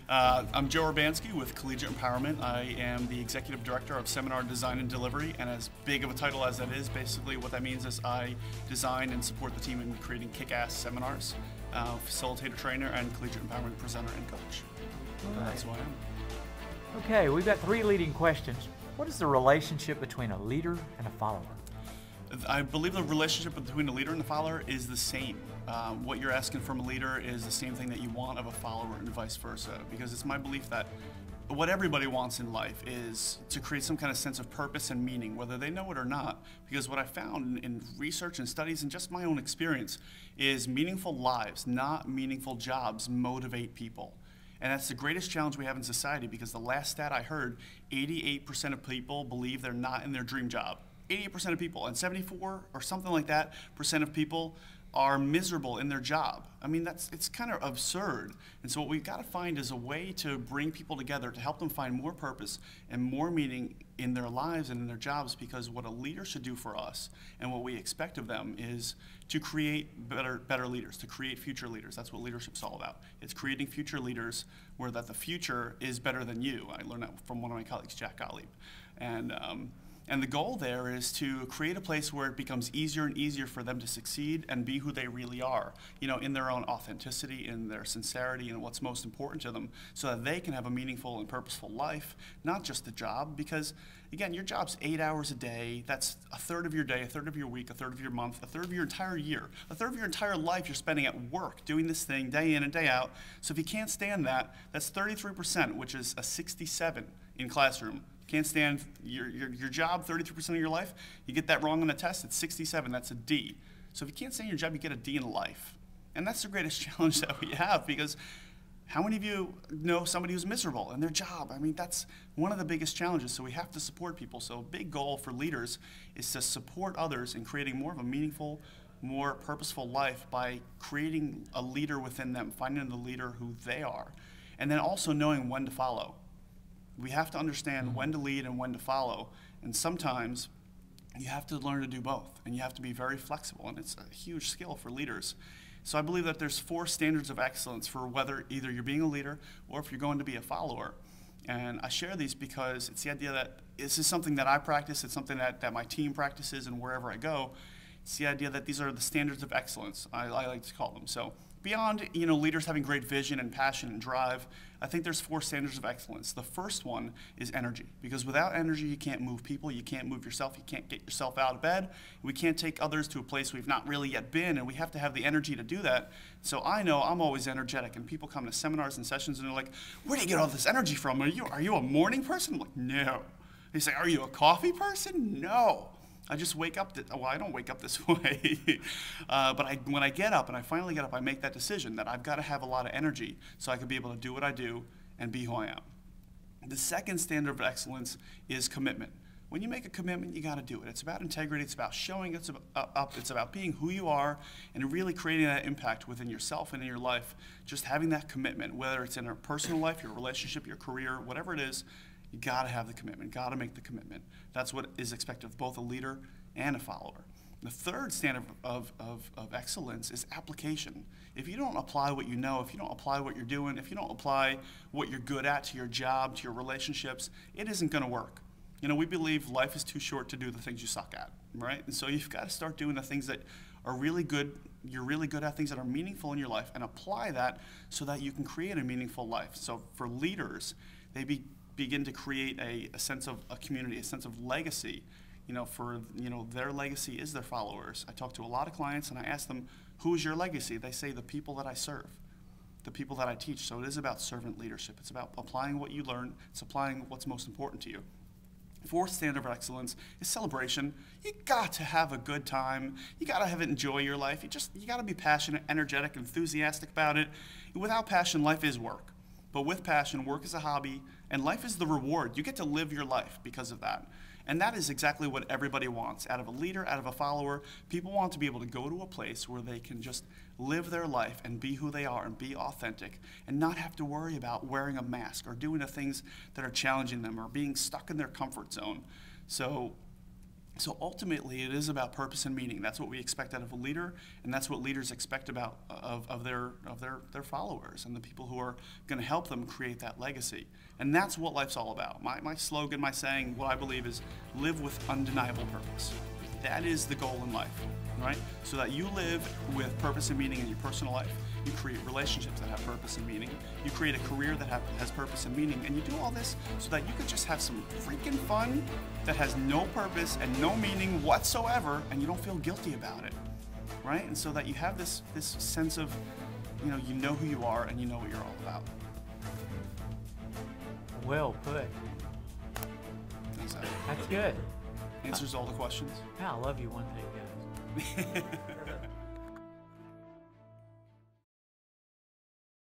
I'm Joe Urbanski with Collegiate Empowerment. I am the Executive Director of Seminar Design and Delivery, and as big of a title as that is, basically what that means is I design and support the team in creating kick-ass seminars, facilitator, trainer, and Collegiate Empowerment presenter and coach. Right. That's who I am. Okay, we've got 3 leading questions. What is the relationship between a leader and a follower? I believe the relationship between a leader and a follower is the same. What you're asking from a leader is the same thing that you want of a follower and vice versa, because it's my belief that what everybody wants in life is to create some kind of sense of purpose and meaning, whether they know it or not. Because what I found in research and studies and just my own experience is meaningful lives, not meaningful jobs, motivate people. And that's the greatest challenge we have in society, because the last stat I heard, 88% of people believe they're not in their dream job. 88% of people, and 74 or something like that % of people are miserable in their job. I mean, it's kind of absurd. And so what we've got to find is a way to bring people together to help them find more purpose and more meaning in their lives and in their jobs, because what a leader should do for us and what we expect of them is to create better leaders, to create future leaders. That's what leadership's all about. It's creating future leaders where that the future is better than you. I learned that from one of my colleagues, Jack Gottlieb. And the goal there is to create a place where it becomes easier and easier for them to succeed and be who they really are, you know, in their own authenticity, in their sincerity, and what's most important to them, so that they can have a meaningful and purposeful life, not just a job. Because, again, your job's 8 hours a day. That's a third of your day, a third of your week, a third of your month, a third of your entire year, a third of your entire life you're spending at work doing this thing day in and day out. So if you can't stand that, that's 33%, which is a 67 in classroom. Can't stand your job 33% of your life, you get that wrong on the test, it's 67, that's a D. So if you can't stand your job, you get a D in life. And that's the greatest challenge that we have, because how many of you know somebody who's miserable in their job? I mean, that's one of the biggest challenges, so we have to support people. So a big goal for leaders is to support others in creating more of a meaningful, more purposeful life by creating a leader within them, finding the leader who they are, and then also knowing when to follow. We have to understand when to lead and when to follow, and sometimes you have to learn to do both, and you have to be very flexible, and it's a huge skill for leaders. So I believe that there's 4 standards of excellence for whether either you're being a leader or if you're going to be a follower. And I share these because it's the idea that this is something that I practice, it's something that my team practices, and wherever I go, it's the idea that these are the standards of excellence, I like to call them. So beyond, you know, leaders having great vision and passion and drive, I think there's 4 standards of excellence. The first one is energy, because without energy you can't move people, you can't move yourself, you can't get yourself out of bed, we can't take others to a place we've not really yet been, and we have to have the energy to do that. So I know I'm always energetic, and people come to seminars and sessions and they're like, where do you get all this energy from? Are you a morning person? I'm like, no. They say, are you a coffee person? No. I just wake up, well, I don't wake up this way, but when I get up, and I finally get up, I make that decision that I've got to have a lot of energy so I can be able to do what I do and be who I am. The second standard of excellence is commitment. When you make a commitment, you got to do it. It's about integrity, it's about showing up, it's about being who you are and really creating that impact within yourself and in your life, just having that commitment, whether it's in a personal life, your relationship, your career, whatever it is. You got to have the commitment, got to make the commitment. That's what is expected of both a leader and a follower. The third standard of excellence is application. If you don't apply what you know, if you don't apply what you're doing, if you don't apply what you're good at to your job, to your relationships, it isn't going to work. You know, we believe life is too short to do the things you suck at, right? And so you've got to start doing the things that are really good, you're really good at, things that are meaningful in your life, and apply that so that you can create a meaningful life. So for leaders, they begin to create a sense of a community, a sense of legacy. You know, their legacy is their followers. I talk to a lot of clients and I ask them, who is your legacy? They say, the people that I serve, the people that I teach. So it is about servant leadership. It's about applying what you learn. It's applying what's most important to you. Fourth standard of excellence is celebration. You got to have a good time. You got to enjoy your life. You got to be passionate, energetic, enthusiastic about it. Without passion, life is work. But with passion, work is a hobby, and life is the reward. You get to live your life because of that. And that is exactly what everybody wants. Out of a leader, out of a follower, people want to be able to go to a place where they can just live their life and be who they are and be authentic and not have to worry about wearing a mask or doing the things that are challenging them or being stuck in their comfort zone. So So ultimately, it is about purpose and meaning. That's what we expect out of a leader, and that's what leaders expect about of their followers and the people who are going to help them create that legacy. And that's what life's all about. My slogan, my saying, what I believe is live with undeniable purpose. That is the goal in life, right? So that you live with purpose and meaning in your personal life. You create relationships that have purpose and meaning. You create a career that has purpose and meaning. And you do all this so that you could just have some freaking fun that has no purpose and no meaning whatsoever, and you don't feel guilty about it, right? And so that you have this sense of, you know who you are and you know what you're all about. Well put. Exactly. That's good. Answers all the questions. Yeah, I love you one thing, guys.